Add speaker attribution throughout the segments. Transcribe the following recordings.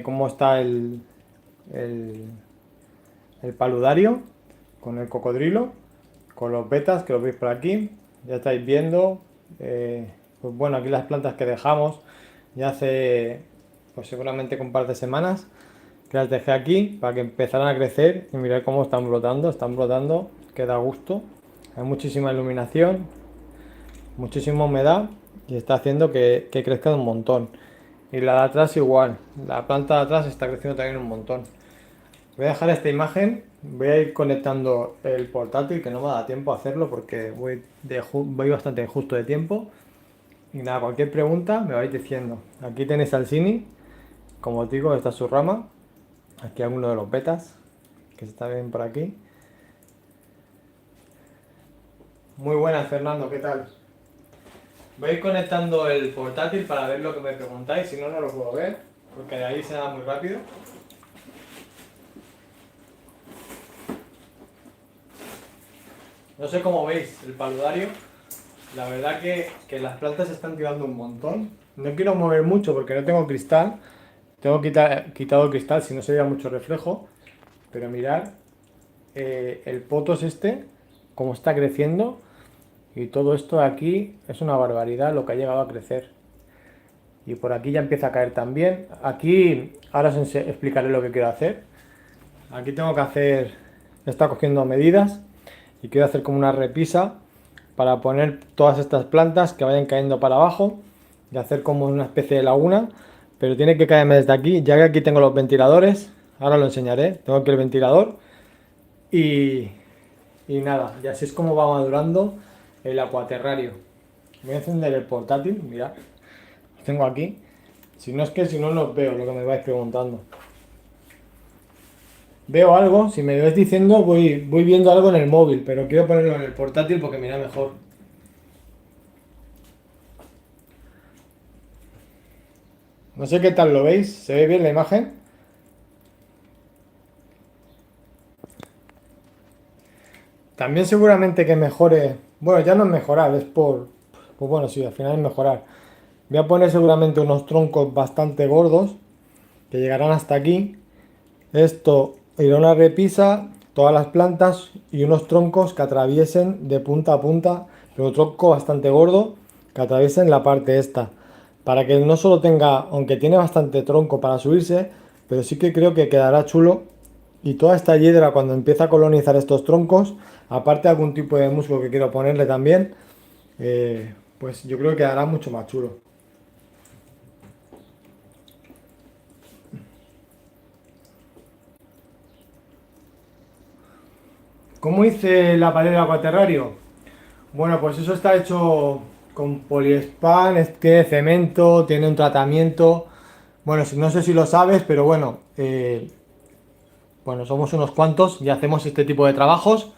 Speaker 1: cómo está el, el paludario con el cocodrilo, con los betas que los veis por aquí. Ya estáis viendo, pues bueno, aquí las plantas que dejamos ya hace, pues seguramente con un par de semanas, que las dejé aquí para que empezaran a crecer y mirad cómo están brotando, que da gusto. Hay muchísima iluminación, muchísima humedad y está haciendo que crezcan un montón. Y la de atrás igual, la planta de atrás está creciendo también un montón. Voy a dejar esta imagen, voy a ir conectando el portátil, que no me da tiempo a hacerlo porque voy bastante justo de tiempo. Y nada, cualquier pregunta me vais diciendo. Aquí tenéis al Cini, como os digo, esta es su rama. Aquí alguno de los betas, que se está viendo por aquí. Muy buenas, Fernando, ¿qué tal? Voy a ir conectando el portátil para ver lo que me preguntáis, si no, no lo puedo ver, porque de ahí se da muy rápido. No sé cómo veis el paludario. La verdad que las plantas se están tirando un montón. No quiero mover mucho porque no tengo cristal. Tengo quitado el cristal si no se veía mucho reflejo. Pero mirad el potos este, cómo está creciendo. Y todo esto de aquí es una barbaridad lo que ha llegado a crecer. Y por aquí ya empieza a caer también. Aquí ahora os explicaré lo que quiero hacer. Aquí tengo que hacer, está cogiendo medidas y quiero hacer como una repisa para poner todas estas plantas que vayan cayendo para abajo y hacer como una especie de laguna, pero tiene que caerme desde aquí, ya que aquí tengo los ventiladores, ahora lo enseñaré, tengo aquí el ventilador y, y nada, y así es como va madurando el acuaterrario. Voy a encender el portátil, mirad, lo tengo aquí, si no es que si no os veo lo que me vais preguntando. Veo algo, si me vais diciendo voy viendo algo en el móvil, pero quiero ponerlo en el portátil porque mira mejor. No sé qué tal lo veis, ¿se ve bien la imagen? También seguramente que mejore, bueno, ya no es mejorar, pues bueno, sí, al final es mejorar. Voy a poner seguramente unos troncos bastante gordos que llegarán hasta aquí. Esto irá a una repisa, todas las plantas y unos troncos que atraviesen de punta a punta, pero un tronco bastante gordo que atraviesen la parte esta. Para que no solo tenga, aunque tiene bastante tronco para subirse, pero sí que creo que quedará chulo. Y toda esta hiedra cuando empieza a colonizar estos troncos, aparte de algún tipo de musgo que quiero ponerle también, pues yo creo que quedará mucho más chulo. ¿Cómo hice la pared del acuaterrario? Bueno, pues eso está hecho con poliespan, tiene cemento, tiene un tratamiento. Bueno, no sé si lo sabes, pero bueno, somos unos cuantos y hacemos este tipo de trabajos.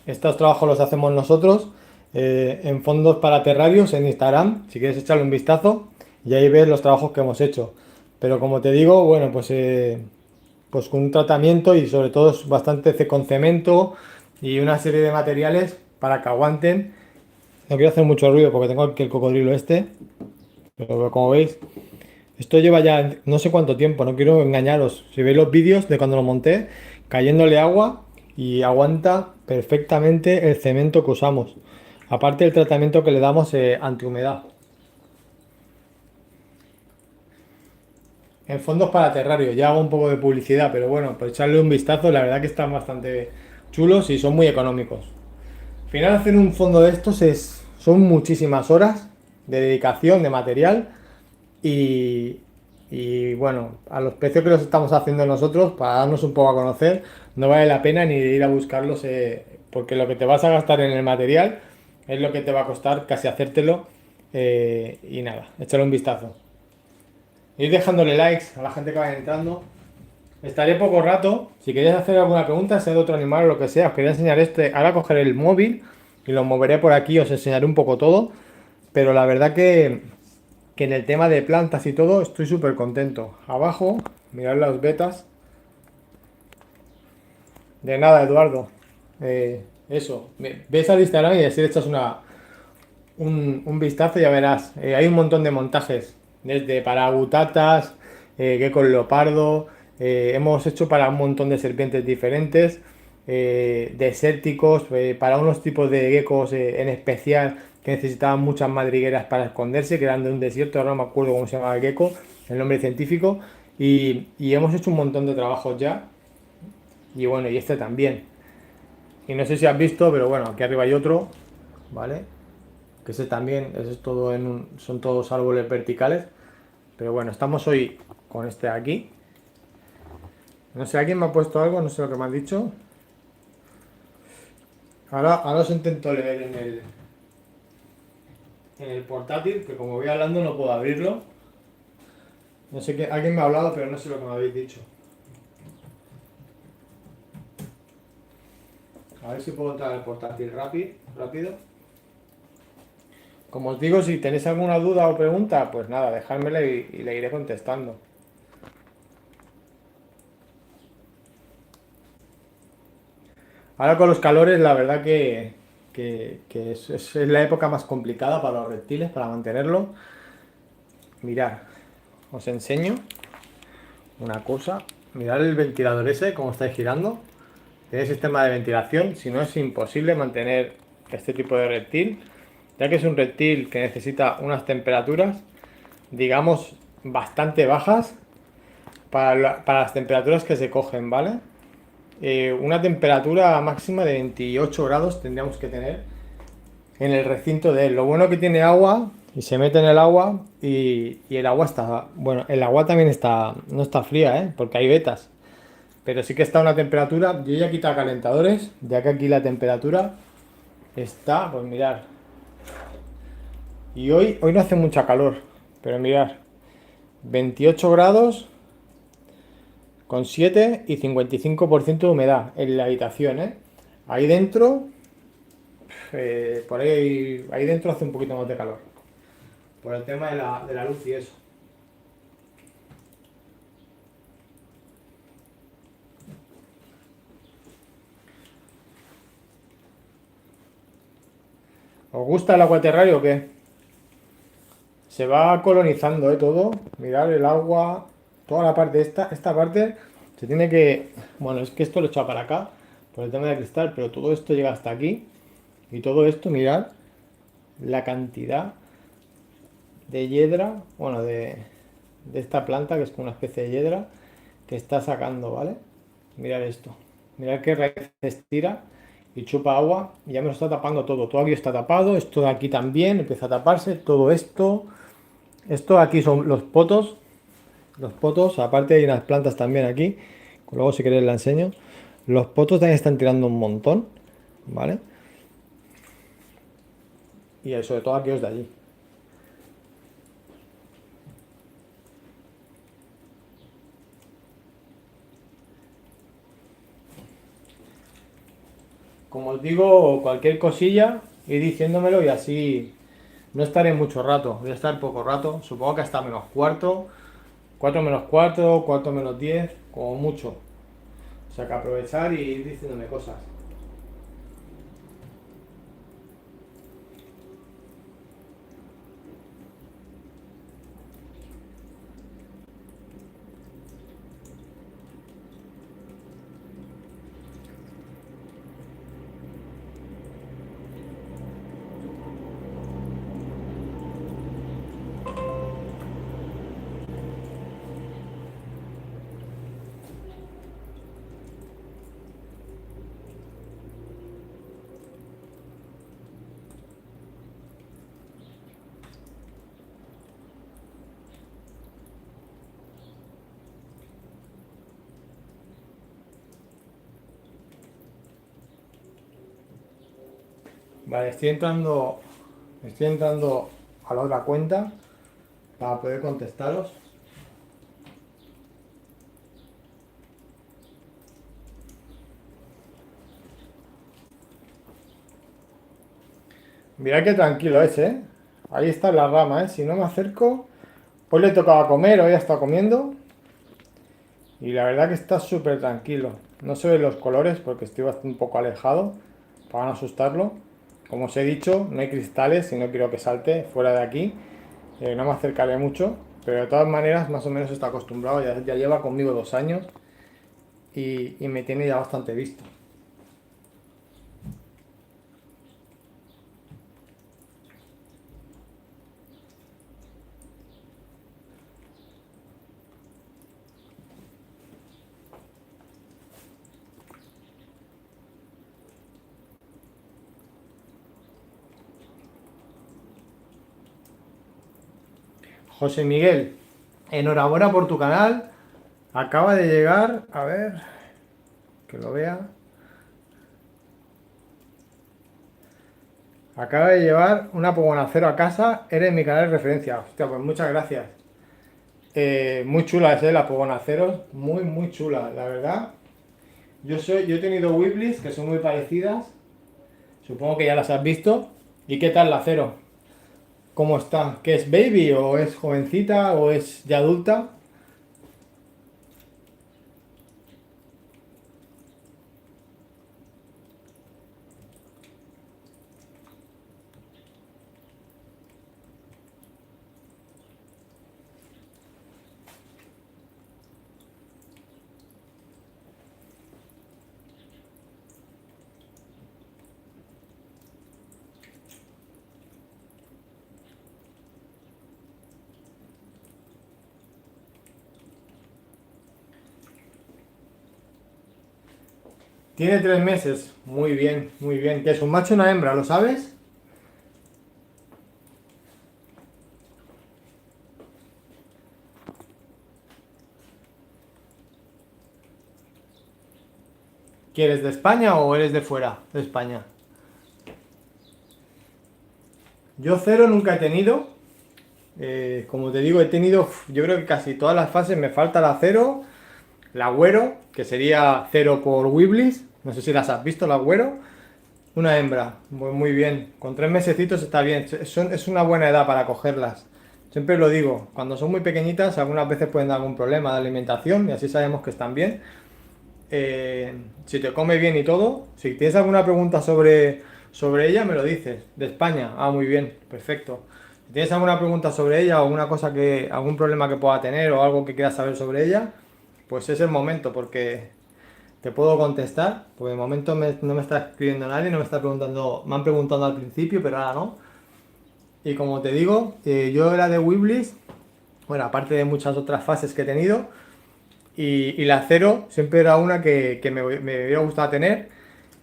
Speaker 1: Estos trabajos los hacemos nosotros en fondos para terrarios en Instagram, si quieres echarle un vistazo y ahí ves los trabajos que hemos hecho. Pero como te digo, bueno, pues con un tratamiento y sobre todo es bastante con cemento y una serie de materiales para que aguanten. No quiero hacer mucho ruido porque tengo aquí el cocodrilo este, pero como veis, esto lleva ya no sé cuánto tiempo, no quiero engañaros. Si veis los vídeos de cuando lo monté, cayéndole agua y aguanta perfectamente el cemento que usamos. Aparte del tratamiento que le damos antihumedad. En fondos para terrario, ya hago un poco de publicidad, pero bueno, por echarle un vistazo, la verdad que están bastante chulos y son muy económicos. Al final hacer un fondo de estos son muchísimas horas de dedicación, de material y, y bueno, a los precios que los estamos haciendo nosotros, para darnos un poco a conocer, no vale la pena ni ir a buscarlos, porque lo que te vas a gastar en el material es lo que te va a costar casi hacértelo. Y nada, échale un vistazo. Ir dejándole likes a la gente que vaya entrando. Estaré poco rato. Si queréis hacer alguna pregunta, sea de otro animal o lo que sea, os quería enseñar este. Ahora cogeré el móvil y lo moveré por aquí, os enseñaré un poco todo. Pero la verdad que en el tema de plantas y todo estoy súper contento. Abajo, mirad las betas. De nada, Eduardo. Eso, ves al Instagram y así le echas un vistazo y ya verás. Hay un montón de montajes, desde para butatas, geckos leopardo, hemos hecho para un montón de serpientes diferentes, desérticos, para unos tipos de geckos en especial que necesitaban muchas madrigueras para esconderse, que eran de un desierto, ahora no me acuerdo cómo se llama el gecko, el nombre científico, y hemos hecho un montón de trabajos ya, y bueno, y este también. Y no sé si has visto, pero bueno, aquí arriba hay otro, ¿vale? Que ese también, ese es todo son todos árboles verticales, pero bueno, estamos hoy con este de aquí. No sé, ¿alguien me ha puesto algo? No sé lo que me han dicho. Ahora os intento leer en el portátil, que como voy hablando no puedo abrirlo. No sé qué, alguien me ha hablado, pero no sé lo que me habéis dicho. A ver si puedo entrar al portátil rápido. Como os digo, si tenéis alguna duda o pregunta, pues nada, dejármela y le iré contestando. Ahora con los calores, la verdad que es la época más complicada para los reptiles, para mantenerlo. Mirad, os enseño una cosa. Mirad el ventilador ese, cómo está girando. Tiene sistema de ventilación, si no es imposible mantener este tipo de reptil, ya que es un reptil que necesita unas temperaturas, digamos, bastante bajas para las temperaturas que se cogen, ¿vale? Una temperatura máxima de 28 grados tendríamos que tener en el recinto de él. Lo bueno que tiene agua y se mete en el agua y el agua está, bueno, el agua también está, no está fría, ¿eh? Porque hay vetas. Pero sí que está a una temperatura, yo ya he quitado calentadores, ya que aquí la temperatura está, pues mirar. Y hoy no hace mucha calor, pero mirar, 28 grados con 7 y 55% de humedad en la habitación, ¿eh? Ahí dentro, por ahí dentro hace un poquito más de calor, por el tema de la luz y eso. ¿Os gusta el agua terrario o qué? Se va colonizando, todo. Mirar el agua, toda la parte esta parte se tiene que... Bueno, es que esto lo he echado para acá por el tema de cristal, pero todo esto llega hasta aquí. Y todo esto, mirad la cantidad de hiedra, bueno, de esta planta, que es como una especie de hiedra, que está sacando, ¿vale? Mirad esto. Mirad qué raíces tira y chupa agua y ya me lo está tapando todo. Todo aquí está tapado, esto de aquí también empieza a taparse, todo esto. Esto aquí son los potos. Los potos, aparte hay unas plantas también aquí. Luego si queréis la enseño. Los potos también están tirando un montón. ¿Vale? Y sobre todo aquellos de allí. Como os digo, cualquier cosilla, ir diciéndomelo y así no estaré mucho rato. Voy a estar poco rato. Supongo que hasta menos cuarto. 4 menos cuarto, 4 menos 10, como mucho. O sea que aprovechar y ir diciéndome cosas. Vale, estoy entrando a la otra cuenta para poder contestaros. Mirad qué tranquilo es, ¿eh? Ahí está la rama, ¿eh? Si no me acerco, hoy le tocaba comer, hoy ha estado comiendo. Y la verdad que está súper tranquilo. No se ven los colores porque estoy bastante un poco alejado para no asustarlo. Como os he dicho, no hay cristales y no quiero que salte fuera de aquí. No me acercaré mucho. Pero de todas maneras, más o menos está acostumbrado, ya lleva conmigo 2 años y me tiene ya bastante visto. José Miguel, enhorabuena por tu canal. Acaba de llegar, a ver, que lo vea. Acaba de llevar una Pogonacero a casa. Eres mi canal de referencia. Hostia, pues muchas gracias. Muy chula es la Pogonacero. Muy, muy chula, la verdad. Yo he tenido Weeblis que son muy parecidas. Supongo que ya las has visto. ¿Y qué tal la Cero? ¿Cómo está? ¿Qué es baby o es jovencita o es ya adulta? Tiene 3 meses. Muy bien, muy bien. ¿Qué es un macho y una hembra? ¿Lo sabes? ¿Quieres de España o eres de fuera de España? Yo cero nunca he tenido. Como te digo, he tenido, yo creo que casi todas las fases. Me falta la cero, la güero, que sería cero por Weeblis. No sé si las has visto, la güero. Una hembra, muy bien. Con 3 mesecitos está bien. Es una buena edad para cogerlas. Siempre lo digo, cuando son muy pequeñitas, algunas veces pueden dar algún problema de alimentación y así sabemos que están bien. Si te come bien y todo, si tienes alguna pregunta sobre ella, me lo dices. De España, muy bien, perfecto. Si tienes alguna pregunta sobre ella o alguna cosa algún problema que pueda tener o algo que quieras saber sobre ella, pues es el momento porque te puedo contestar, porque de momento no me está escribiendo nadie, no me está preguntando, me han preguntado al principio, pero ahora no. Y como te digo, yo era de Weeblis, bueno, aparte de muchas otras fases que he tenido, y la cero siempre era una que me hubiera gustado tener,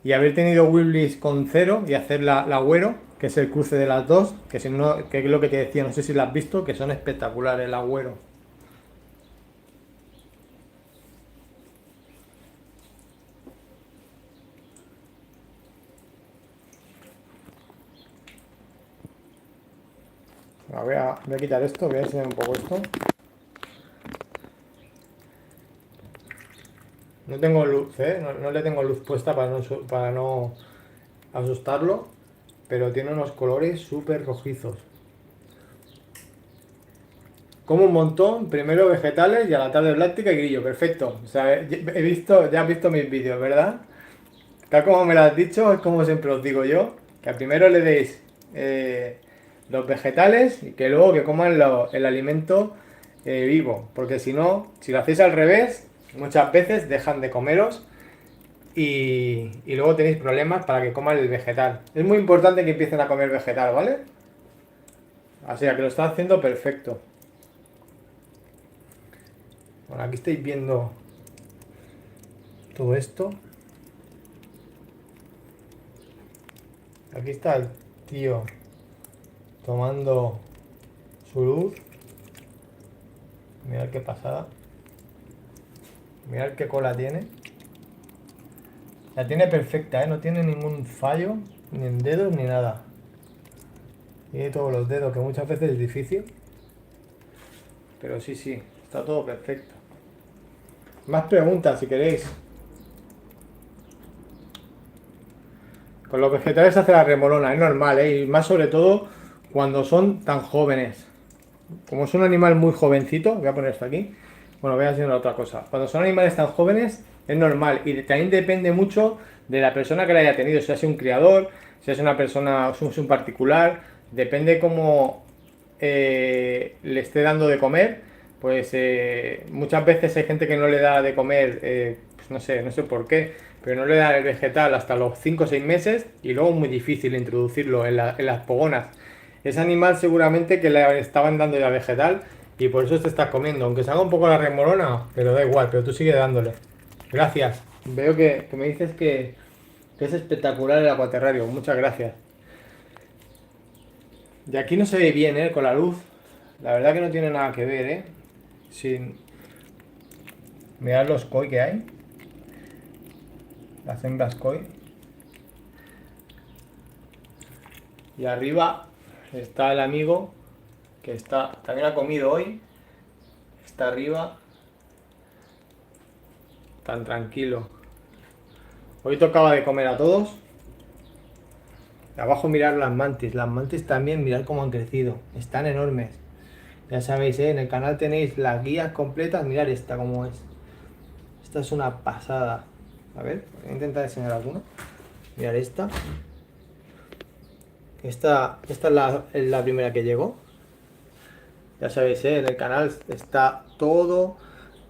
Speaker 1: y haber tenido Weeblis con cero y hacer la Agüero, que es el cruce de las dos, que si no, que es lo que te decía, no sé si la has visto, que son espectaculares el Agüero. Voy a quitar esto, voy a enseñar un poco esto. No tengo luz, ¿eh? No le tengo luz puesta para no asustarlo, pero tiene unos colores súper rojizos. Como un montón, primero vegetales y a la tarde láctica y grillo, perfecto. O sea, ya has visto mis vídeos, ¿verdad? Tal como me lo has dicho, es como siempre os digo yo, que primero le deis los vegetales y que luego que coman el alimento vivo, porque si no, si lo hacéis al revés, muchas veces dejan de comeros y luego tenéis problemas para que coman el vegetal. Es muy importante que empiecen a comer vegetal, ¿vale? Así que lo está haciendo perfecto. Bueno, aquí estáis viendo todo esto. Aquí está el tío tomando su luz. Mirad qué pasada. Mirad qué cola tiene. La tiene perfecta, ¿eh? No tiene ningún fallo, ni en dedos ni nada. Tiene todos los dedos, que muchas veces es difícil. Pero sí, sí, está todo perfecto. Más preguntas si queréis. Con los vegetales se hace la remolona, es normal, ¿eh? Y más sobre todo cuando son tan jóvenes. Como es un animal muy jovencito, voy a poner esto aquí. Bueno, voy a enseñar otra cosa. Cuando son animales tan jóvenes, es normal. Y también depende mucho de la persona que la haya tenido. Si es un criador, si es una persona, si es un particular. Depende cómo le esté dando de comer, pues muchas veces hay gente que no le da de comer, pues no sé por qué, pero no le da el vegetal hasta los 5 o 6 meses y luego es muy difícil introducirlo en las pogonas. Ese animal seguramente que le estaban dando ya vegetal y por eso te estás comiendo, aunque salga un poco la remolona, pero da igual, pero tú sigue dándole. Gracias. Veo que me dices que es espectacular el acuaterrario, muchas gracias. De aquí no se ve bien, con la luz. La verdad que no tiene nada que ver, Sin mirar los koi que hay. Las hembras koi. Y arriba está el amigo que también ha comido hoy. Está arriba. Tan tranquilo. Hoy tocaba de comer a todos. Abajo mirar las mantis. Las mantis también, mirad cómo han crecido. Están enormes. Ya sabéis, en el canal tenéis las guías completas. Mirad esta cómo es. Esta es una pasada. A ver, voy a intentar enseñar alguna. Mirad esta. Esta es la primera que llegó. Ya sabéis, en el canal está todo,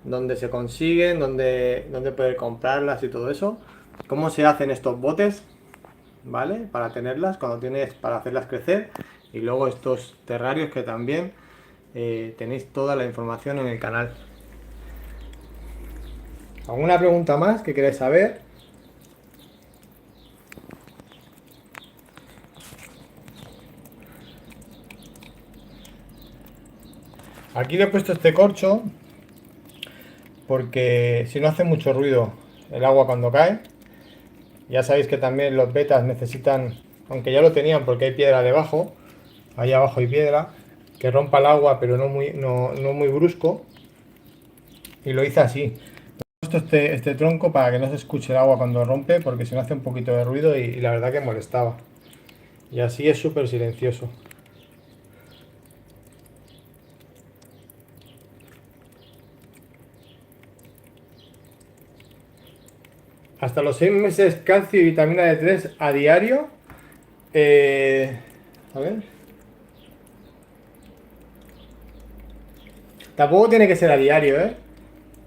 Speaker 1: donde se consiguen, donde poder comprarlas y todo eso. Cómo se hacen estos botes, ¿vale? Para tenerlas, para hacerlas crecer. Y luego estos terrarios que también tenéis toda la información en el canal. ¿Alguna pregunta más que queráis saber? Aquí le he puesto este corcho porque si no hace mucho ruido el agua cuando cae. Ya sabéis que también los betas necesitan, aunque ya lo tenían porque hay piedra debajo, ahí abajo hay piedra, que rompa el agua pero no muy brusco. Y lo hice así. He puesto este tronco para que no se escuche el agua cuando rompe porque si no hace un poquito de ruido y la verdad que molestaba. Y así es súper silencioso. Hasta los 6 meses calcio y vitamina D3 a diario. A ver. Tampoco tiene que ser a diario,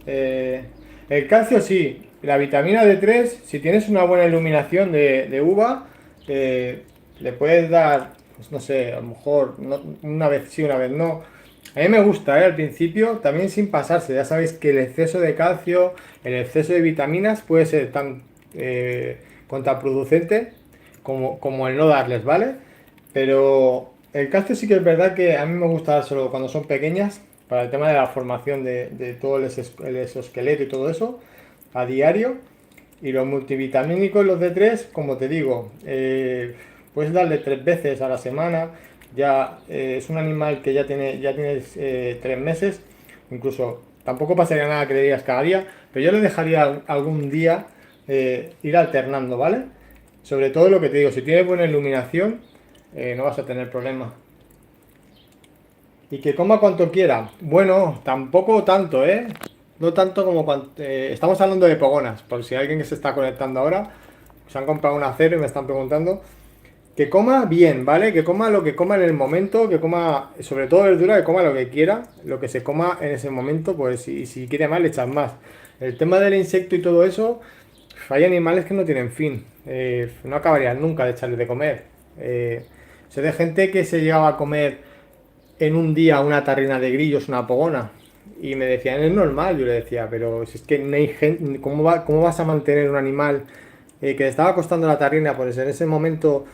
Speaker 1: ¿eh? El calcio sí. La vitamina D3, si tienes una buena iluminación de uva, le puedes dar, pues no sé, a lo mejor una vez sí, una vez no. A mí me gusta, al principio, también sin pasarse. Ya sabéis que el exceso de calcio, el exceso de vitaminas puede ser tan contraproducente como el no darles, ¿vale? Pero el calcio sí que es verdad que a mí me gusta dárselo cuando son pequeñas, para el tema de la formación de todo el exoesqueleto y todo eso, a diario. Y los multivitamínicos, los de 3 como te digo, puedes darle 3 veces a la semana. Ya es un animal que ya tienes 3 meses. Incluso tampoco pasaría nada que le digas cada día, pero yo le dejaría algún día ir alternando, ¿vale? Sobre todo lo que te digo, si tienes buena iluminación, no vas a tener problemas. Y que coma cuanto quiera. Bueno, tampoco tanto, ¿eh? No tanto como cuando... estamos hablando de pogonas, por si alguien que se está conectando ahora, se han comprado un acero y me están preguntando. Que coma bien, ¿vale? Que coma lo que coma en el momento, que coma, sobre todo verdura, que coma lo que quiera, lo que se coma en ese momento, pues si quiere más, le echas más. El tema del insecto y todo eso, hay animales que no tienen fin. No acabarían nunca de echarles de comer. Sé de gente que se llegaba a comer en un día una tarrina de grillos, una pogona. Y me decían, es normal. Yo le decía, pero si es que no hay gente, ¿cómo vas a mantener un animal que le estaba costando la tarrina? Pues en ese momento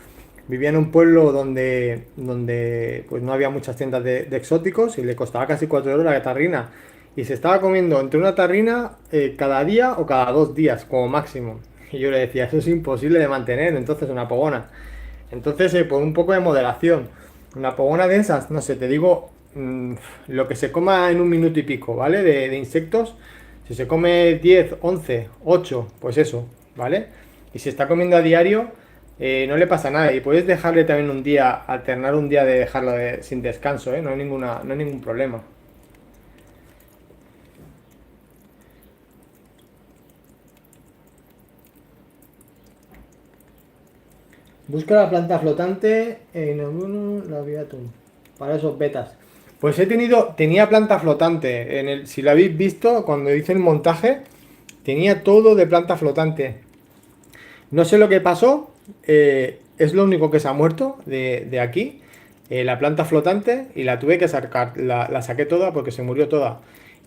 Speaker 1: vivía en un pueblo donde pues no había muchas tiendas de exóticos y le costaba casi 4 euros la tarrina. Y se estaba comiendo entre una tarrina cada día o cada 2 días, como máximo. Y yo le decía, eso es imposible de mantener, entonces una pogona. Entonces, por un poco de moderación. Una pogona de esas, no sé, te digo lo que se coma en un minuto y pico, ¿vale? De insectos. Si se come 10 11 8 pues eso, ¿vale? Y si está comiendo a diario, no le pasa nada. Y puedes dejarle también un día, alternar un día de dejarlo sin descanso, ¿eh? No hay ningún problema. Busca la planta flotante en alguno labiatum. para esos betas. Pues tenía planta flotante. Si lo habéis visto, cuando hice el montaje, tenía todo de planta flotante. No sé lo que pasó, es lo único que se ha muerto de aquí, la planta flotante, y la tuve que sacar, la saqué toda porque se murió toda.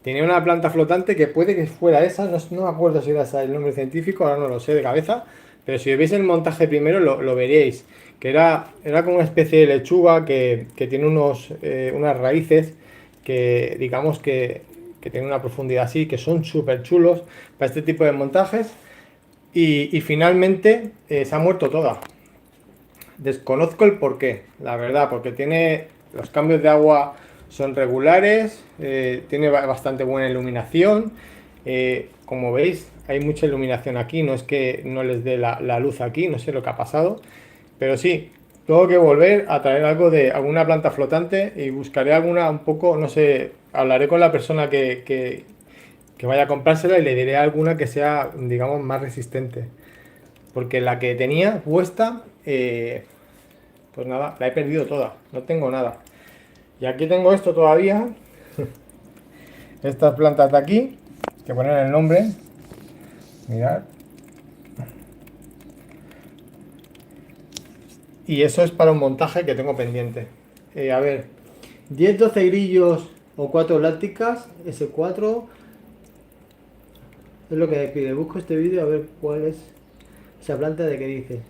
Speaker 1: Tenía una planta flotante que puede que fuera esa, no me acuerdo si era esa el nombre científico, ahora no lo sé de cabeza, pero si veis el montaje primero lo veréis, que era como una especie de lechuga que tiene unas raíces que digamos que tienen una profundidad así, que son súper chulos para este tipo de montajes. Y finalmente se ha muerto toda. Desconozco el porqué, la verdad, porque tiene los cambios de agua son regulares, tiene bastante buena iluminación. Como veis, hay mucha iluminación aquí, no es que no les dé la luz aquí, no sé lo que ha pasado, pero sí, tengo que volver a traer algo de alguna planta flotante y buscaré alguna un poco, no sé, hablaré con la persona que vaya a comprársela y le diré alguna que sea, digamos, más resistente. Porque la que tenía puesta, pues nada, la he perdido toda. No tengo nada. Y aquí tengo esto todavía. Estas plantas de aquí. Que poner el nombre. Mirad. Y eso es para un montaje que tengo pendiente. A ver. 10-12 grillos o 4 lácticas. S4. Es lo que me pide. Busco este vídeo a ver cuál es esa planta de que dice.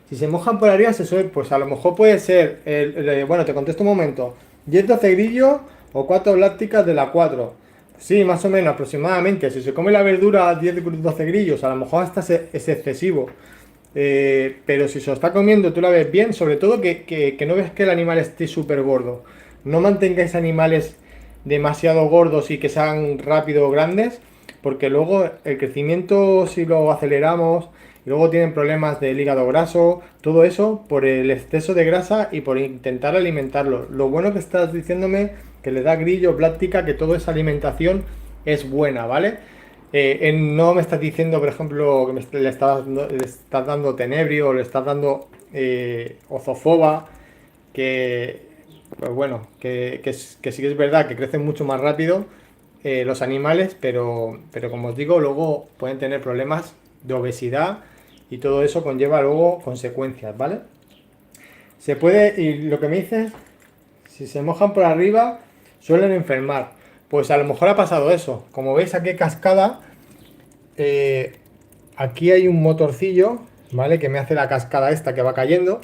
Speaker 1: Si se mojan por arriba, se suele, pues a lo mejor puede ser, bueno, te contesto un momento, 10-12 grillos o 4 lácticas de la 4. Sí, más o menos, aproximadamente. Si se come la verdura 10-12 grillos, a lo mejor hasta es excesivo. Pero si se lo está comiendo, tú la ves bien, sobre todo que no ves que el animal esté súper gordo. No mantengáis animales demasiado gordos y que sean rápido o grandes, porque luego el crecimiento, si lo aceleramos, y luego tienen problemas del hígado graso, todo eso por el exceso de grasa y por intentar alimentarlo. Lo bueno que estás diciéndome que le da grillo, plática, que toda esa alimentación es buena, ¿vale? No me estás diciendo, por ejemplo, que le estás dando tenebrio o le estás dando ozofoba, que, pues bueno, que sí que es verdad que crecen mucho más rápido los animales, pero como os digo, luego pueden tener problemas de obesidad y todo eso conlleva luego consecuencias, ¿vale? Se puede, y lo que me dices, si se mojan por arriba, suelen enfermar. Pues a lo mejor ha pasado eso. Como veis aquí cascada, eh, aquí hay un motorcillo, ¿vale? Que me hace la cascada esta que va cayendo.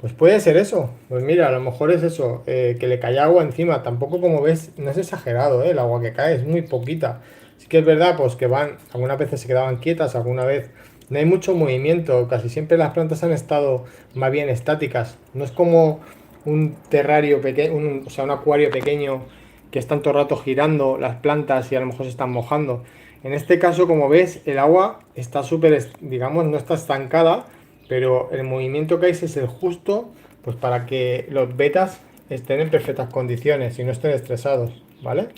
Speaker 1: Pues puede ser eso. Pues mira, a lo mejor es eso, que le cae agua encima. Tampoco, como ves, no es exagerado, ¿eh? El agua que cae es muy poquita. Sí que es verdad, pues que van, algunas veces se quedaban quietas, alguna vez no hay mucho movimiento. Casi siempre las plantas han estado más bien estáticas. No es como un terrario pequeño, o sea, un acuario pequeño que están todo el rato girando las plantas y a lo mejor se están mojando. En este caso, como ves, el agua está súper, digamos, no está estancada, pero el movimiento que hay es el justo, pues para que los betas estén en perfectas condiciones y no estén estresados, ¿vale?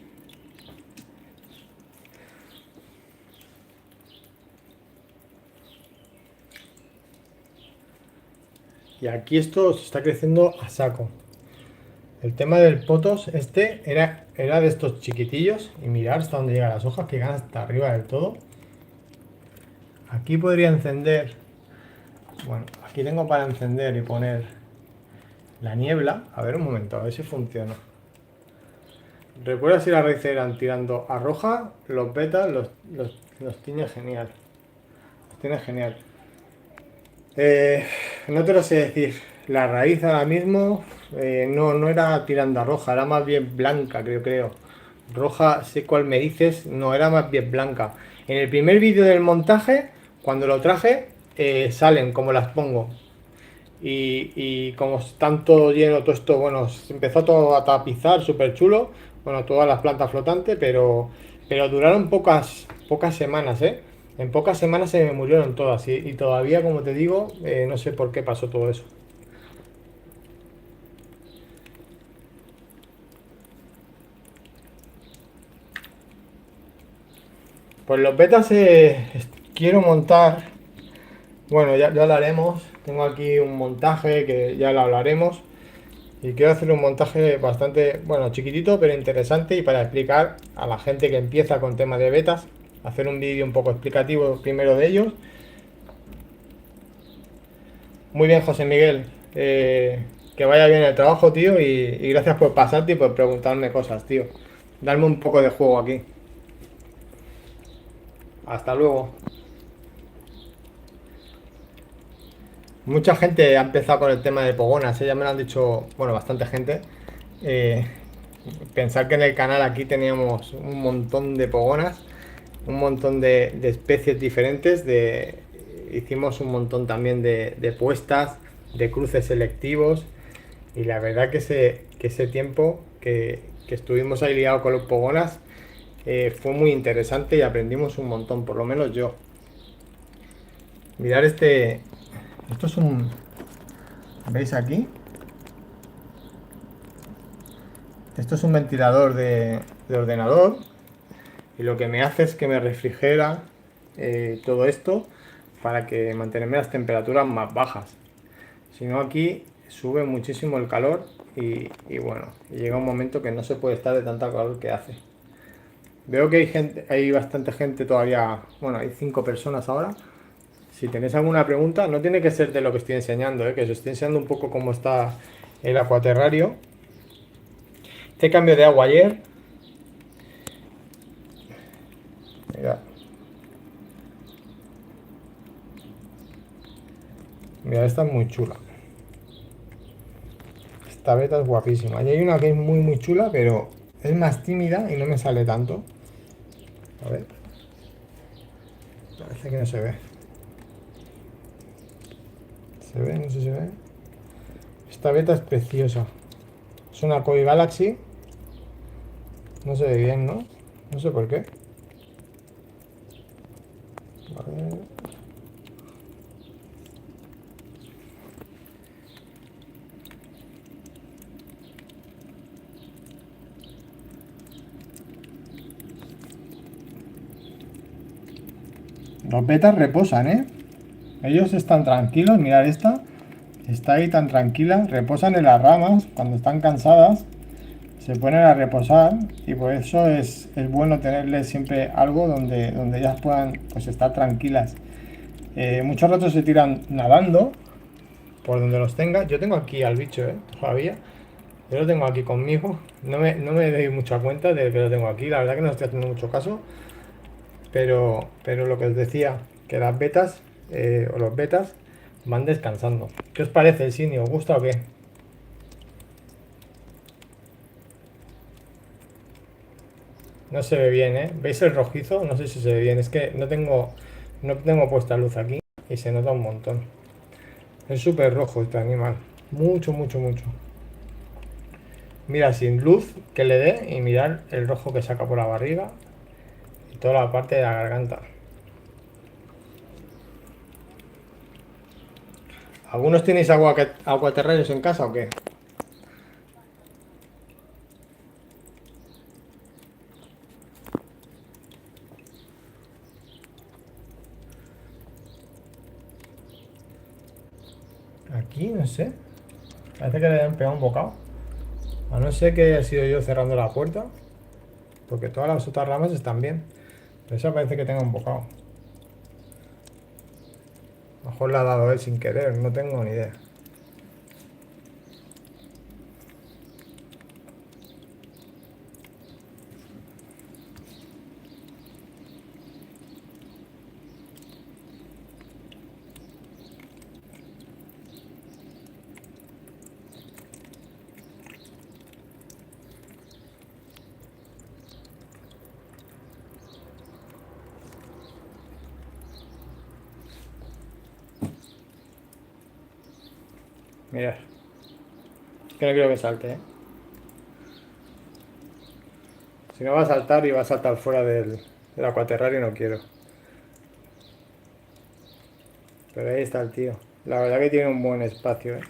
Speaker 1: Y aquí esto se está creciendo a saco. El tema del potos, era de estos chiquitillos. Y mirar hasta dónde llegan las hojas, que llegan hasta arriba del todo. Aquí podría encender. Bueno, aquí tengo para encender y poner la niebla. A ver un momento, a ver si funciona. Recuerda si las raíces eran tirando a roja, los betas los tiene genial. Los tiene genial. No te lo sé decir. La raíz ahora mismo no era tirando a roja, era más bien blanca, creo. Roja, sé cuál me dices, no, era más bien blanca. En el primer vídeo del montaje, cuando lo traje, salen como las pongo. Y como están todo lleno, todo esto, bueno, se empezó todo a tapizar, súper chulo. Bueno, todas las plantas flotantes, pero duraron pocas semanas, ¿eh? En pocas semanas se me murieron todas y todavía, como te digo, no sé por qué pasó todo eso. Pues los betas quiero montar, bueno, ya lo haremos, Tengo aquí un montaje que ya lo hablaremos. Y quiero hacer un montaje bastante, bueno, chiquitito, pero interesante y para explicar a la gente que empieza con tema de betas, hacer un vídeo un poco explicativo primero de ellos. Muy bien, José Miguel. Que vaya bien el trabajo, tío, y gracias por pasarte y por preguntarme cosas, tío. Darme un poco de juego aquí. Hasta luego. Mucha gente ha empezado con el tema de Pogonas, ya me lo han dicho, bueno, bastante gente. Eh, Pensar que en el canal aquí teníamos un montón de Pogonas, un montón de especies diferentes, hicimos un montón también de puestas, de cruces selectivos, y la verdad que ese tiempo que estuvimos ahí liados con los Pogonas fue muy interesante y aprendimos un montón, por lo menos yo. Mirar esto es un, ¿veis aquí? Esto es un ventilador de ordenador y lo que me hace es que me refrigera todo esto para que mantenerme las temperaturas más bajas. Si no, aquí sube muchísimo el calor y bueno, llega un momento que no se puede estar de tanta calor que hace. Veo que hay gente, hay bastante gente todavía, bueno, hay 5 personas ahora. Si tenéis alguna pregunta, no tiene que ser de lo que estoy enseñando, que os estoy enseñando un poco cómo está el acuaterrario. Este cambio de agua ayer, mira, mira, esta es muy chula. Esta beta es guapísima. Y hay una que es muy chula, pero es más tímida y no me sale tanto. A ver, parece que no se ve. ¿Se ve? No sé si se ve. Esta beta es preciosa. Es una Koi Galaxy. No se ve bien, ¿no? No sé por qué. A ver. Los betas reposan, ¿eh? Ellos están tranquilos, mirad esta. Está ahí tan tranquila. Reposan en las ramas cuando están cansadas. Se ponen a reposar y por eso es bueno tenerles siempre algo donde ellas puedan pues estar tranquilas. Muchos ratos se tiran nadando por donde los tenga. Yo tengo aquí al bicho, todavía. Yo lo tengo aquí conmigo. No me doy mucha cuenta de que lo tengo aquí. La verdad que no estoy haciendo mucho caso. Pero lo que os decía, que las betas o los betas van descansando. ¿Qué os parece, Sini? ¿Os gusta o qué? No se ve bien, ¿eh? ¿Veis el rojizo? No sé si se ve bien. Es que no tengo puesta luz aquí y se nota un montón. Es súper rojo este animal. Mucho. Mira, sin luz que le dé y mirar el rojo que saca por la barriga y toda la parte de la garganta. ¿Algunos tenéis acuaterrarios en casa o qué? Aquí, no sé. Parece que le han pegado un bocado. A no ser que haya sido yo cerrando la puerta. Porque todas las otras ramas están bien. Pero esa parece que tenga un bocado. A lo mejor la ha dado él sin querer, no tengo ni idea. Mirad. Es que no quiero que salte, ¿eh? Si no va a saltar y va a saltar fuera del acuaterrario, no quiero. Pero ahí está el tío. La verdad que tiene un buen espacio, ¿eh?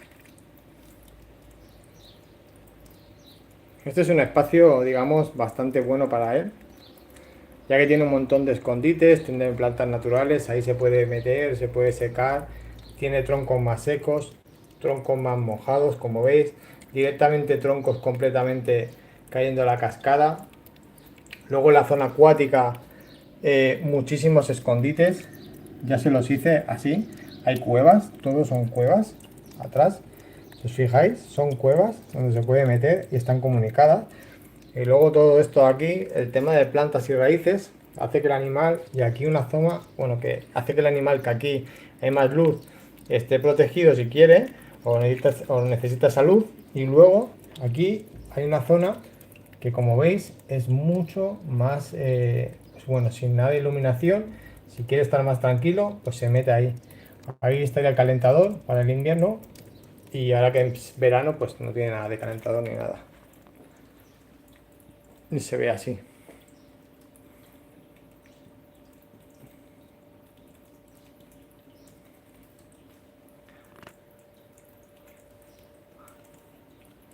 Speaker 1: Este es un espacio, digamos, bastante bueno para él. Ya que tiene un montón de escondites, tiene plantas naturales, ahí se puede meter, se puede secar. tiene troncos más secos, troncos más mojados, como veis, directamente troncos completamente cayendo a la cascada. Luego en la zona acuática, muchísimos escondites, ya se los hice así, hay cuevas, todos son cuevas, atrás, si os fijáis, son cuevas donde se puede meter y están comunicadas. Y luego todo esto aquí, el tema de plantas y raíces, hace que el animal, y aquí una zona, bueno, que hace que el animal, que aquí hay más luz, esté protegido si quiere, o necesita salud. Y luego aquí hay una zona que, como veis, es mucho más, pues bueno, sin nada de iluminación. Si quiere estar más tranquilo, pues se mete ahí. Ahí estaría el calentador para el invierno, y ahora que es verano, pues no tiene nada de calentador ni nada. Y se ve así.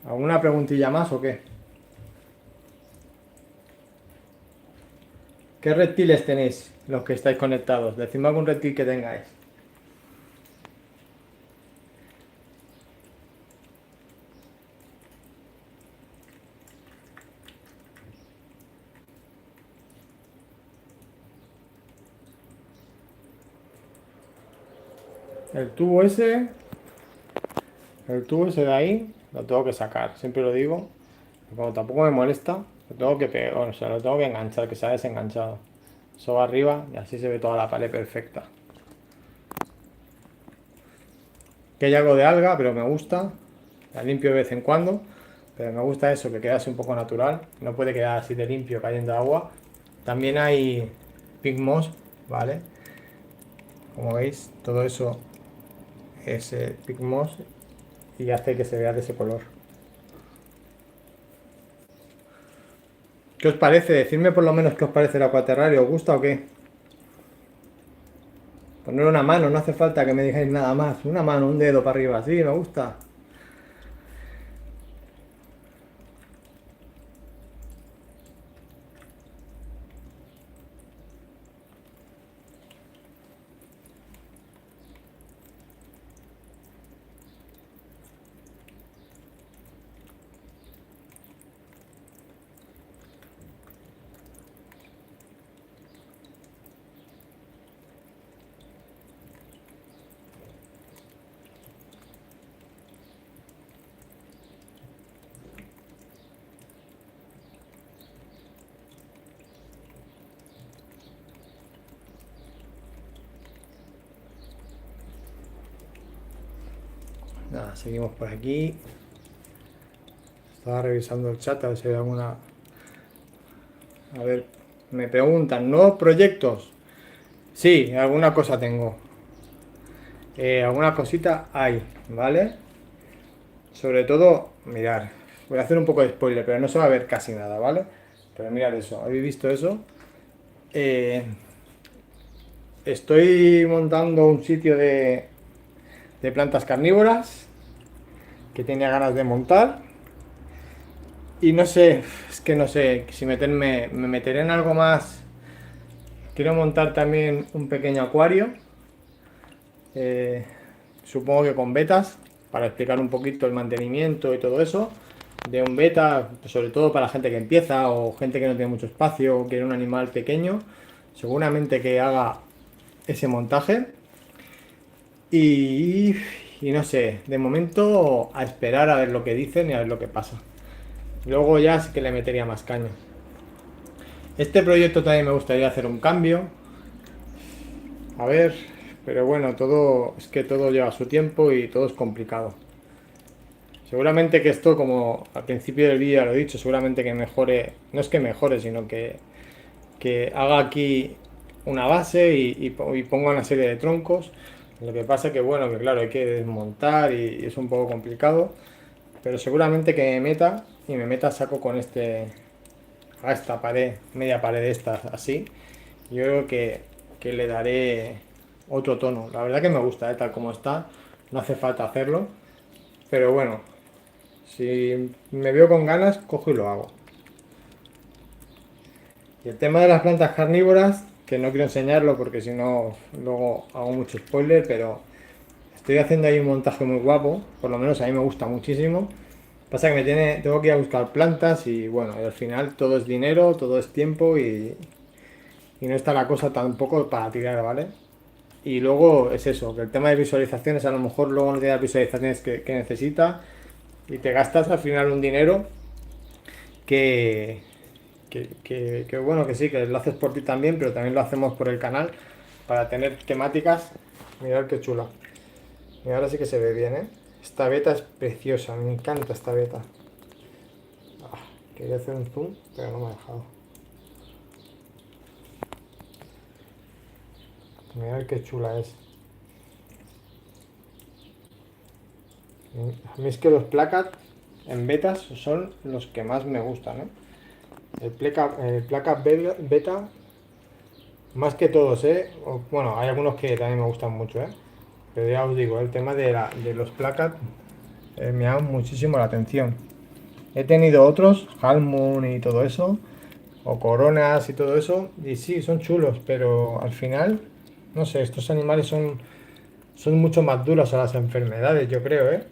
Speaker 1: ¿Alguna preguntilla más o qué? ¿Qué reptiles tenéis los que estáis conectados? Decidme algún reptil que tengáis. El tubo ese, el tubo ese de ahí, lo tengo que sacar, siempre lo digo. Como tampoco me molesta, lo tengo que pegar, o sea, lo tengo que enganchar, que se ha desenganchado. Eso va arriba y así se ve toda la pared perfecta. Que hay algo de alga, pero me gusta. La limpio de vez en cuando, pero me gusta eso, que queda así un poco natural. No puede quedar así de limpio cayendo agua. También hay pink moss, ¿vale? Como veis, todo eso es pink moss y hace que se vea de ese color. ¿Qué os parece? Decidme por lo menos qué os parece el acuaterrario. ¿Os gusta o qué? Poner una mano, no hace falta que me digáis nada más. Una mano, un dedo para arriba, sí, me gusta. Nada, seguimos por aquí. Estaba revisando el chat a ver si hay alguna. A ver, me preguntan, ¿nuevos proyectos? Sí, alguna cosa tengo. Alguna cosita hay, ¿vale? Sobre todo, mirar. Voy a hacer un poco de spoiler, pero no se va a ver casi nada, ¿vale? Pero mirad eso, ¿habéis visto eso? Eh, Estoy montando un sitio de plantas carnívoras que tenía ganas de montar. Y no sé, es que no sé si me meteré en algo más. Quiero montar también un pequeño acuario, eh, supongo que con betas, para explicar un poquito el mantenimiento y todo eso. De un beta, pues sobre todo para gente que empieza o gente que no tiene mucho espacio o quiere un animal pequeño, seguramente que haga ese montaje. Y, y no sé, de momento a esperar a ver lo que dicen y a ver lo que pasa. Luego ya sí que le metería más caña. Este proyecto también me gustaría hacer un cambio. A ver, pero bueno, todo es que todo lleva su tiempo y todo es complicado. Seguramente que esto, como al principio del vídeo ya lo he dicho, seguramente que mejore, no es que mejore, sino que haga aquí una base y ponga una serie de troncos. Lo que pasa que bueno, que claro, hay que desmontar y es un poco complicado. Pero seguramente que me meta y me meta saco con a esta pared, media pared de estas así. Yo creo que le daré otro tono. La verdad que me gusta, tal como está. No hace falta hacerlo. Pero bueno, si me veo con ganas, cojo y lo hago. Y el tema de las plantas carnívoras, que no quiero enseñarlo porque si no luego hago mucho spoiler, pero Estoy haciendo ahí un montaje muy guapo, por lo menos a mí me gusta muchísimo. Pasa que tengo que ir a buscar plantas y bueno, y al final todo es dinero, todo es tiempo y no está la cosa tampoco para tirar, ¿vale? Y luego es eso, que el tema de visualizaciones a lo mejor luego no tiene las visualizaciones que necesita y te gastas al final un dinero que, que bueno, que sí, que lo haces por ti también, pero también lo hacemos por el canal para tener temáticas. Mirad qué chula. Y ahora sí que se ve bien, ¿eh? Esta beta es preciosa, me encanta esta beta. Ah, quería hacer un zoom, pero no me ha dejado. Mirad qué chula es. A mí es que los placas en betas son los que más me gustan, ¿eh? El placa beta, más que todos, ¿eh? Bueno, hay algunos que también me gustan mucho, ¿eh? Pero ya os digo, el tema de los placas me llama muchísimo la atención. He tenido otros, Halmoon y todo eso, o coronas y todo eso, y sí, son chulos, pero al final, no sé, estos animales son mucho más duros a las enfermedades, yo creo, ¿eh?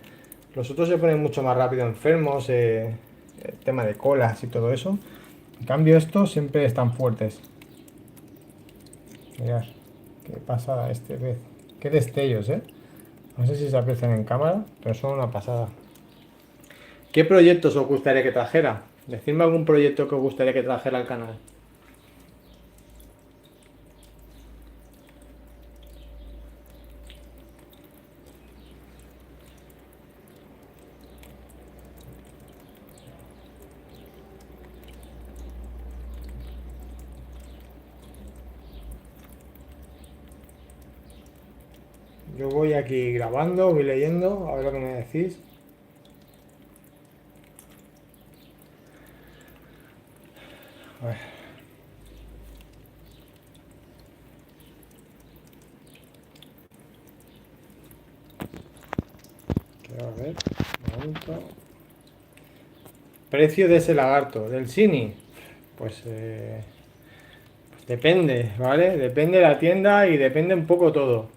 Speaker 1: Los otros se ponen mucho más rápido enfermos, el tema de colas y todo eso. En cambio, estos siempre están fuertes. Mirad, qué pasada este pez. Qué destellos, ¿eh? No sé si se aprecian en cámara, pero son una pasada. ¿Qué proyectos os gustaría que trajera? Decidme algún proyecto que os gustaría que trajera al canal. Yo voy aquí grabando, voy leyendo, a ver lo que me decís. A ver, quiero ver, un momento. Precio de ese lagarto, del Cini. Pues depende, ¿vale? Depende de la tienda y depende un poco todo.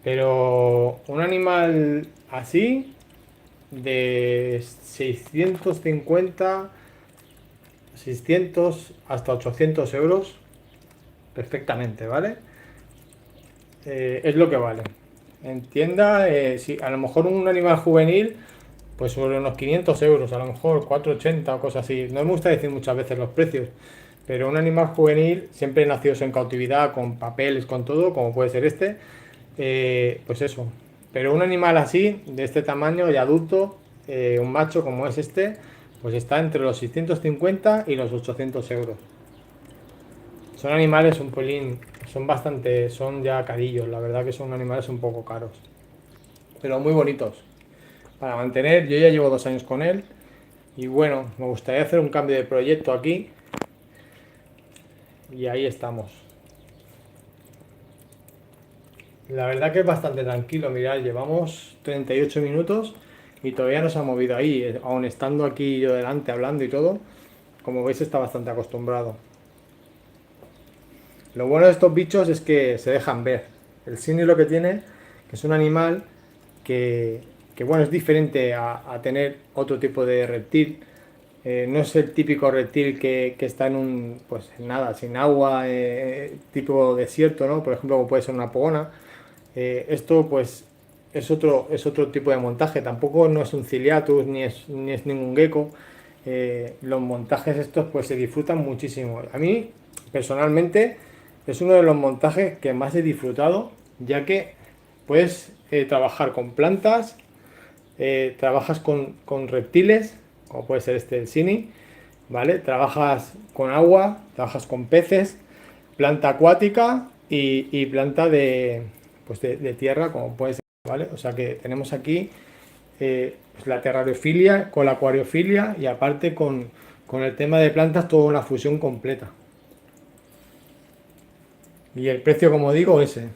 Speaker 1: Pero un animal así, de 650, 600 hasta 800 euros, perfectamente, ¿vale? Es lo que vale. En tienda, si a lo mejor un animal juvenil, pues sobre unos 500 euros, a lo mejor 480 o cosas así. No me gusta decir muchas veces los precios, pero un animal juvenil, siempre nacidos en cautividad, con papeles, con todo, como puede ser este, pues eso. Pero un animal así, de este tamaño y adulto, un macho como es este, pues está entre los 650 y los 800 euros. Son animales un pelín, son bastante, son ya carillos, la verdad que son animales un poco caros, pero muy bonitos. Para mantener, yo ya llevo 2 años con él y bueno, me gustaría hacer un cambio de proyecto aquí y ahí estamos. La verdad que es bastante tranquilo, mirad, llevamos 38 minutos y todavía no se ha movido ahí, aun estando aquí yo delante hablando y todo, como veis está bastante acostumbrado. Lo bueno de estos bichos es que se dejan ver. El Sini lo que tiene, que es un animal que, bueno, es diferente a tener otro tipo de reptil. No es el típico reptil que está en un, pues nada, sin agua, tipo desierto, ¿no? Por ejemplo, como puede ser una pogona. Esto, pues, es otro tipo de montaje. Tampoco no es un ciliatus ni es ningún gecko. Los montajes estos, pues, se disfrutan muchísimo. A mí, personalmente, es uno de los montajes que más he disfrutado, ya que puedes trabajar con plantas, trabajas con reptiles, como puede ser este el Sini, ¿vale? Trabajas con agua, trabajas con peces, planta acuática y planta pues de tierra, como puede ser, ¿vale? O sea que tenemos aquí pues la terrariofilia con la acuariofilia y aparte con el tema de plantas, toda una fusión completa. Y el precio, como digo, ese.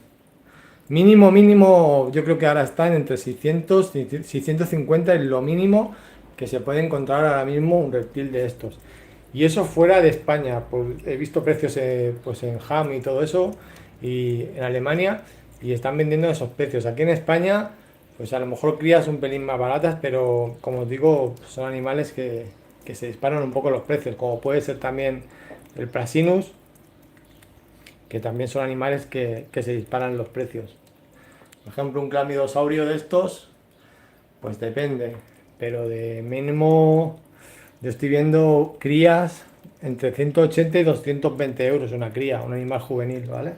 Speaker 1: Mínimo, mínimo, yo creo que ahora están entre 600 y 650 es lo mínimo que se puede encontrar ahora mismo un reptil de estos. Y eso fuera de España. He visto precios pues en Ham y todo eso, y en Alemania, y están vendiendo a esos precios. Aquí en España, pues a lo mejor crías un pelín más baratas, pero como os digo, son animales que se disparan un poco los precios, como puede ser también el Prasinus, que también son animales que se disparan los precios. Por ejemplo, un clamidosaurio de estos, pues depende, pero de mínimo yo estoy viendo crías entre 180 y 220 euros una cría, un animal juvenil, ¿vale?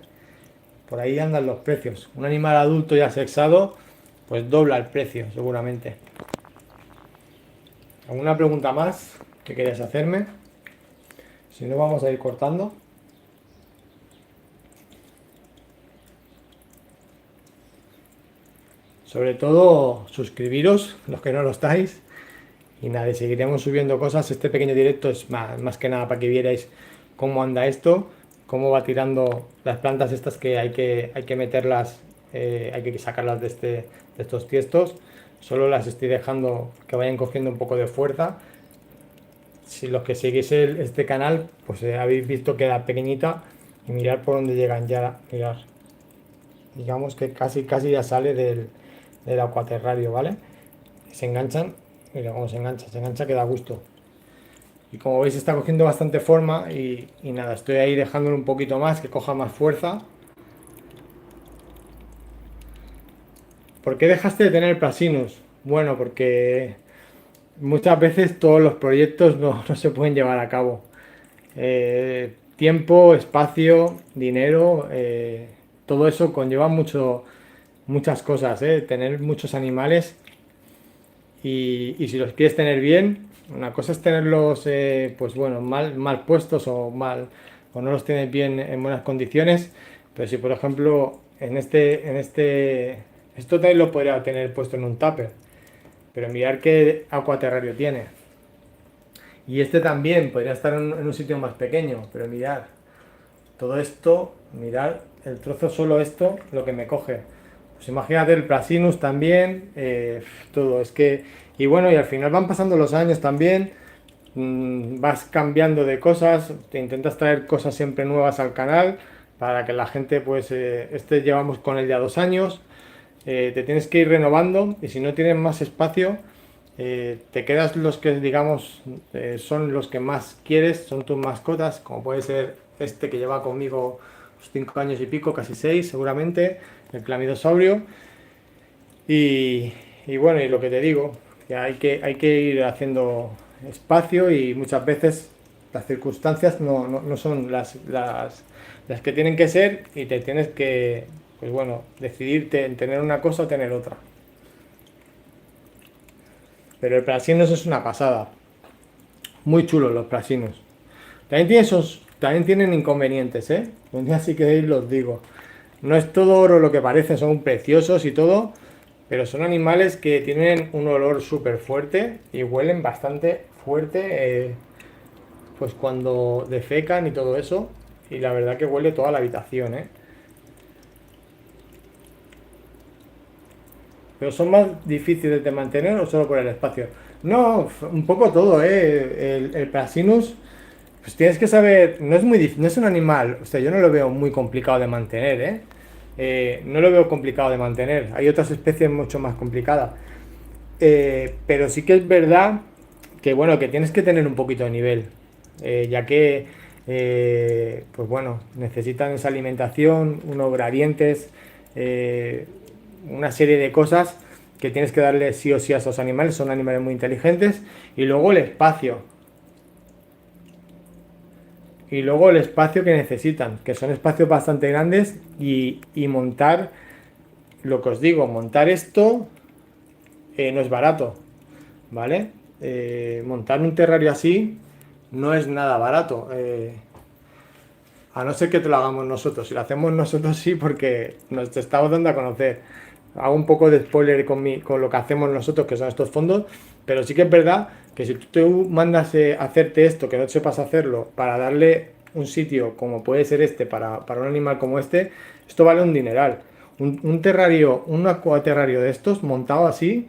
Speaker 1: Por ahí andan los precios. Un animal adulto ya sexado, pues dobla el precio, seguramente. ¿Alguna pregunta más que querías hacerme? Si no, vamos a ir cortando. Sobre todo, suscribiros, los que no lo estáis. Y nada, seguiremos subiendo cosas. Este pequeño directo es más que nada para que vierais cómo anda esto, cómo va tirando las plantas estas que hay que meterlas, hay que sacarlas de estos tiestos. Solo las estoy dejando que vayan cogiendo un poco de fuerza. Si los que seguís este canal, pues habéis visto que era pequeñita y mirar por dónde llegan ya, mirar. Digamos que casi ya sale del acuaterrario, ¿vale? Se enganchan, mira cómo se engancha que da gusto. Y como veis está cogiendo bastante forma y nada, estoy ahí dejándolo un poquito más, que coja más fuerza. ¿Por qué dejaste de tener Prasinus? Bueno, porque muchas veces todos los proyectos no se pueden llevar a cabo. Tiempo, espacio, dinero, todo eso conlleva muchas cosas, tener muchos animales y si los quieres tener bien, una cosa es tenerlos pues bueno, mal puestos o no los tienes bien en buenas condiciones, pero si por ejemplo esto también lo podría tener puesto en un tupper, pero mirar qué acuaterrario tiene. Y este también podría estar en un sitio más pequeño, pero mirad, todo esto, mirad el trozo solo esto, lo que me coge. Pues imagínate el Prasinus también, todo, es que... Y bueno, y al final van pasando los años también, vas cambiando de cosas, te intentas traer cosas siempre nuevas al canal, para que la gente, pues, llevamos con él ya 2 años, te tienes que ir renovando, y si no tienes más espacio, te quedas los que digamos son los que más quieres, son tus mascotas, como puede ser este que lleva conmigo 5 años y pico, casi 6 seguramente, el clamidosaurio. Y bueno, y lo que te digo, que hay que ir haciendo espacio y muchas veces las circunstancias no son las que tienen que ser y te tienes que, pues bueno, decidirte en tener una cosa o tener otra. Pero el Prasinus es una pasada. Muy chulos los Prasinus. También tienen inconvenientes, ¿eh? Un día si queréis los digo. No es todo oro lo que parece, son preciosos y todo, pero son animales que tienen un olor súper fuerte y huelen bastante fuerte, pues cuando defecan y todo eso. Y la verdad que huele toda la habitación, ¿eh? Pero son más difíciles de mantener o solo por el espacio. No, un poco todo, ¿eh? El Prasinus, pues tienes que saber, no es un animal, o sea, yo no lo veo muy complicado de mantener, ¿eh? No lo veo complicado de mantener. Hay otras especies mucho más complicadas. Pero sí que es verdad que bueno, que tienes que tener un poquito de nivel, ya que pues bueno, necesitan esa alimentación, unos gradientes, eh, una serie de cosas que tienes que darle sí o sí a esos animales, son animales muy inteligentes, y luego el espacio. Y luego el espacio que necesitan, que son espacios bastante grandes y montar, lo que os digo, montar esto no es barato, ¿vale? Montar un terrario así no es nada barato, a no ser que te lo hagamos nosotros. Si lo hacemos nosotros sí, porque nos estamos dando a conocer. Hago un poco de spoiler con lo que hacemos nosotros, que son estos fondos, pero sí que es verdad que si tú te mandas a hacerte esto, que no sepas hacerlo, para darle un sitio como puede ser este, para un animal como este, esto vale un dineral. Un terrario, un acuaterrario de estos montado así,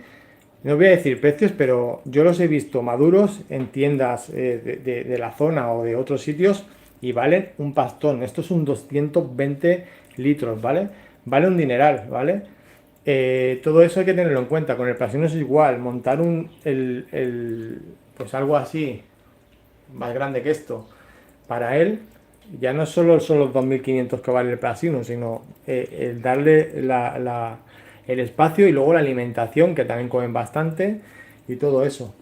Speaker 1: no voy a decir precios, pero yo los he visto maduros en tiendas de la zona o de otros sitios y valen un pastón. Esto es un 220 litros, ¿vale? vale un dineral, ¿vale? Todo eso hay que tenerlo en cuenta. Con el Prasino es igual, montar pues algo así, más grande que esto, para él, ya no solo son los 2.500 que vale el Prasino, sino el darle el espacio y luego la alimentación, que también comen bastante, y todo eso.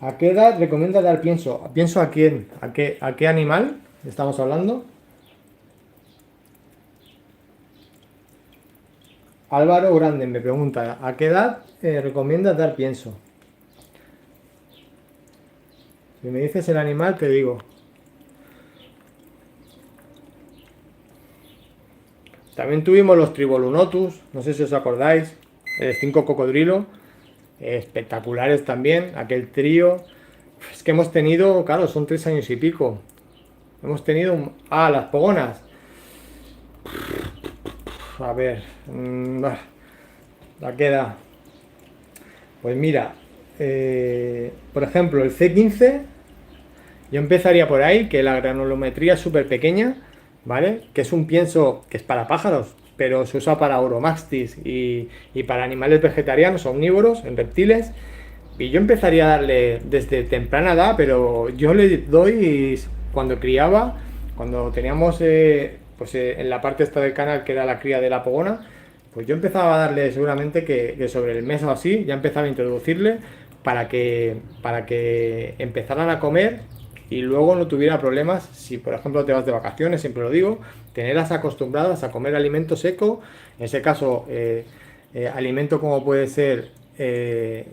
Speaker 1: ¿A qué edad recomienda dar pienso? ¿Pienso a quién? ¿A qué animal estamos hablando? Álvaro Grande me pregunta, ¿a qué edad recomiendas dar pienso? Si me dices el animal, te digo. También tuvimos los Tribolunotus, no sé si os acordáis, el 5 cocodrilo, espectaculares también, aquel trío. Es que hemos tenido, claro, son 3 años y pico. Hemos tenido... las pogonas. A ver, la queda. Pues mira, por ejemplo, el C15, yo empezaría por ahí, que la granulometría es súper pequeña, ¿vale? Que es un pienso que es para pájaros, pero se usa para Oromastis y para animales vegetarianos, omnívoros, en reptiles. Y yo empezaría a darle desde temprana edad, pero yo le doy cuando criaba, cuando teníamos en la parte esta del canal que era la cría de la pogona, pues yo empezaba a darle seguramente que sobre el mes o así, ya empezaba a introducirle para que empezaran a comer y luego no tuviera problemas si por ejemplo te vas de vacaciones, siempre lo digo, tenerlas acostumbradas a comer alimento seco, en ese caso alimento como puede ser el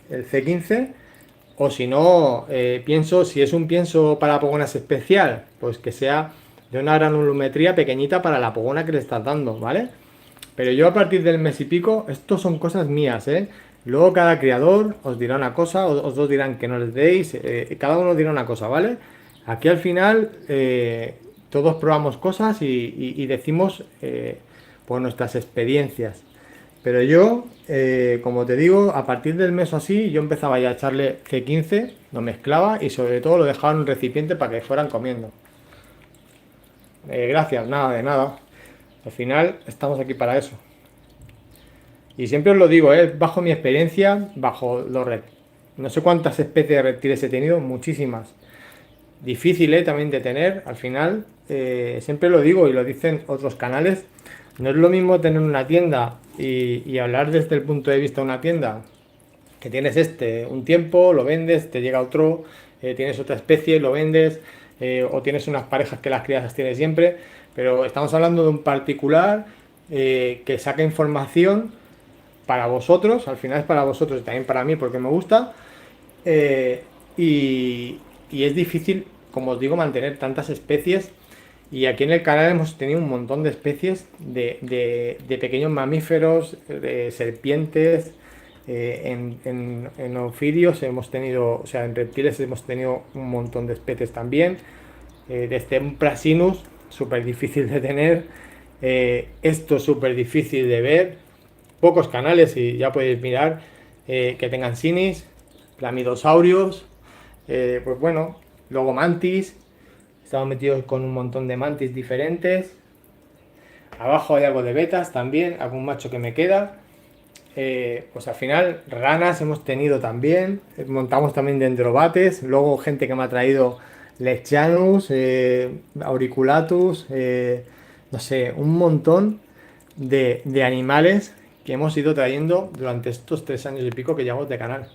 Speaker 1: C15, o si no, pienso, si es un pienso para pogonas especial, pues que sea de una granulometría pequeñita para la pogona que le estás dando, ¿vale? Pero yo a partir del mes y pico, esto son cosas mías, ¿eh? Luego cada criador os dirá una cosa, os dos dirán que no les deis, cada uno dirá una cosa, ¿vale? Aquí al final todos probamos cosas y decimos pues nuestras experiencias. Pero yo, como te digo, a partir del mes o así, yo empezaba ya a echarle C15, lo mezclaba y sobre todo lo dejaba en un recipiente para que fueran comiendo. Gracias, nada de nada. Al final estamos aquí para eso. Y siempre os lo digo, bajo mi experiencia, bajo no sé cuántas especies de reptiles he tenido, muchísimas. Difícil, también de tener, al final, siempre lo digo y lo dicen otros canales, no es lo mismo tener una tienda y hablar desde el punto de vista de una tienda, que tienes un tiempo, lo vendes, te llega otro, tienes otra especie, lo vendes, o tienes unas parejas que las crías las tienes siempre, pero estamos hablando de un particular que saca información para vosotros, al final es para vosotros y también para mí porque me gusta, eh, y, y es difícil, como os digo, mantener tantas especies. Y aquí en el canal hemos tenido un montón de especies de pequeños mamíferos, de serpientes, en anfibios hemos tenido, o sea, en reptiles hemos tenido un montón de especies también. Desde un Prasinus, súper difícil de tener, esto súper difícil de ver, pocos canales y ya podéis mirar que tengan sinis, plamidosaurios, pues bueno, luego mantis. Estamos metidos con un montón de mantis diferentes. Abajo hay algo de betas también, algún macho que me queda. Pues al final ranas hemos tenido también. Montamos también dendrobates. Luego gente que me ha traído Lechanus, Auriculatus, no sé, un montón de animales que hemos ido trayendo durante estos 3 años y pico que llevamos de canal.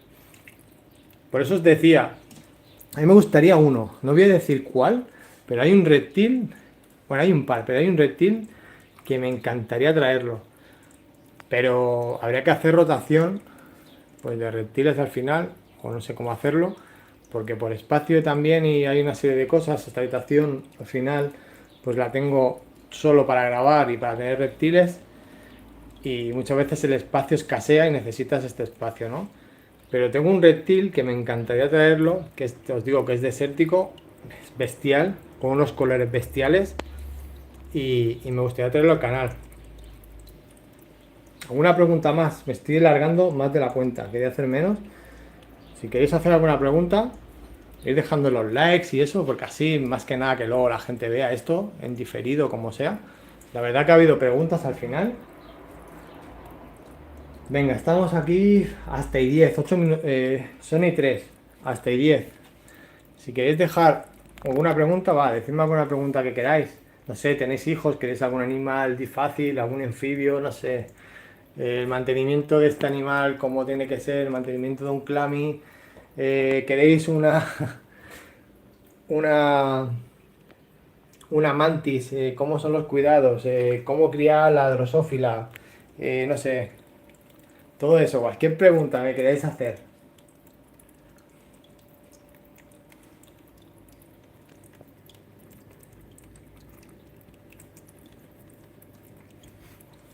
Speaker 1: Por eso os decía, a mí me gustaría uno, no voy a decir cuál, pero hay un reptil, bueno, hay un par, pero hay un reptil que me encantaría traerlo. Pero habría que hacer rotación, pues de reptiles al final, o no sé cómo hacerlo, porque por espacio también y hay una serie de cosas, esta habitación al final, pues la tengo solo para grabar y para tener reptiles, y muchas veces el espacio escasea y necesitas este espacio, ¿no? Pero tengo un reptil que me encantaría traerlo, que os digo que es desértico, es bestial, con unos colores bestiales y me gustaría traerlo al canal. ¿Alguna pregunta más? Me estoy alargando más de la cuenta, quería hacer menos. Si queréis hacer alguna pregunta. ir dejando los likes y eso, porque así más que nada que luego la gente vea esto en diferido, como sea. La verdad que ha habido preguntas al final. Venga, estamos aquí hasta y 10, 8 minutos, son y 3, hasta y 10. Si queréis dejar alguna pregunta, va, decidme alguna pregunta que queráis. No sé, ¿tenéis hijos? ¿Queréis algún animal fácil, algún anfibio? No sé. El mantenimiento de este animal, cómo tiene que ser, el mantenimiento de un clami. ¿Queréis una, una mantis? ¿Cómo son los cuidados? ¿Cómo criar la drosófila? No sé, todo eso, cualquier pregunta que queráis hacer.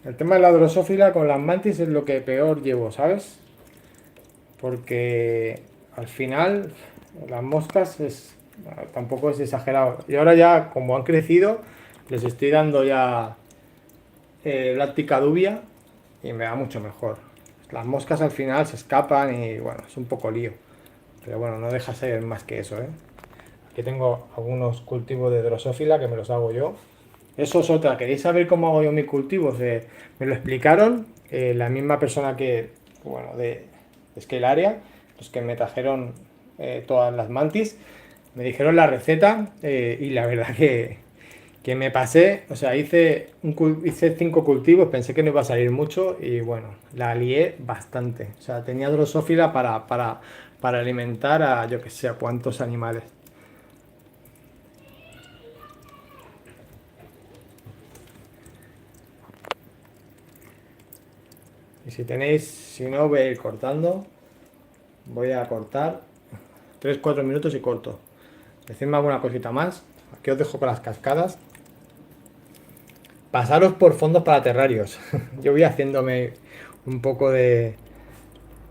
Speaker 1: El tema de la drosófila con las mantis es lo que peor llevo, ¿sabes? Porque al final las moscas tampoco es exagerado. Y ahora ya, como han crecido, les estoy dando ya láctica dubia y me va mucho mejor. Las moscas al final se escapan y bueno, es un poco lío. Pero bueno, no deja ser más que eso, ¿eh? Aquí tengo algunos cultivos de drosófila que me los hago yo. Eso es otra. ¿Queréis saber cómo hago yo mis cultivos? Me lo explicaron la misma persona que, bueno, de Scale los que me trajeron todas las mantis. Me dijeron la receta y la verdad que me pasé, o sea, hice 5 cultivos, pensé que no iba a salir mucho y bueno, la lié bastante. O sea, tenía drosófila para alimentar a yo que sé a cuántos animales. Y si tenéis, si no, voy a ir cortando. Voy a cortar 3 4 minutos y corto. Decidme alguna cosita más. Aquí os dejo con las cascadas. Pasaros por fondos para terrarios. Yo voy haciéndome un poco de...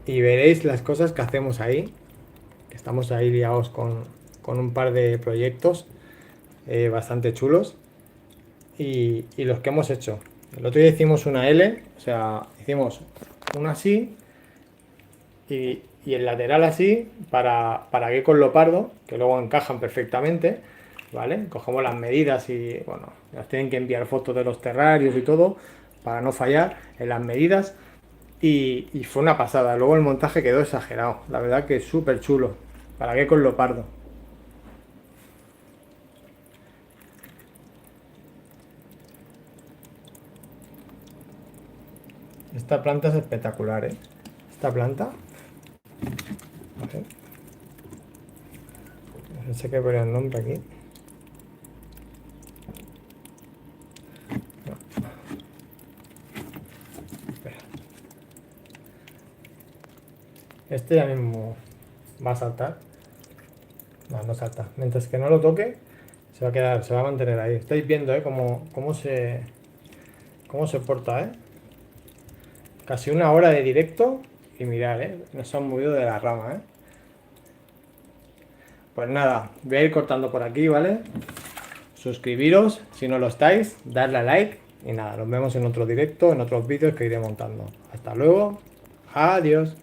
Speaker 1: Y veréis las cosas que hacemos ahí. Estamos ahí liados con un par de proyectos bastante chulos. Y los que hemos hecho. El otro día hicimos una L, o sea, hicimos una así y el lateral así para geckos leopardo, que luego encajan perfectamente, ¿vale? Cogemos las medidas y, bueno, nos tienen que enviar fotos de los terrarios y todo para no fallar en las medidas y fue una pasada. Luego el montaje quedó exagerado, la verdad que es súper chulo para geckos leopardo. Esta planta es espectacular, ¿eh? Esta planta, a ver, no sé qué poner el nombre aquí. Este ya mismo va a saltar. No, no salta. Mientras que no lo toque, se va a quedar, se va a mantener ahí. Estáis viendo, cómo se porta, Casi una hora de directo y mirad, no se han movido de la rama, Pues nada, voy a ir cortando por aquí, ¿vale? Suscribiros si no lo estáis, darle a like y nada, nos vemos en otro directo, en otros vídeos que iré montando. Hasta luego, adiós.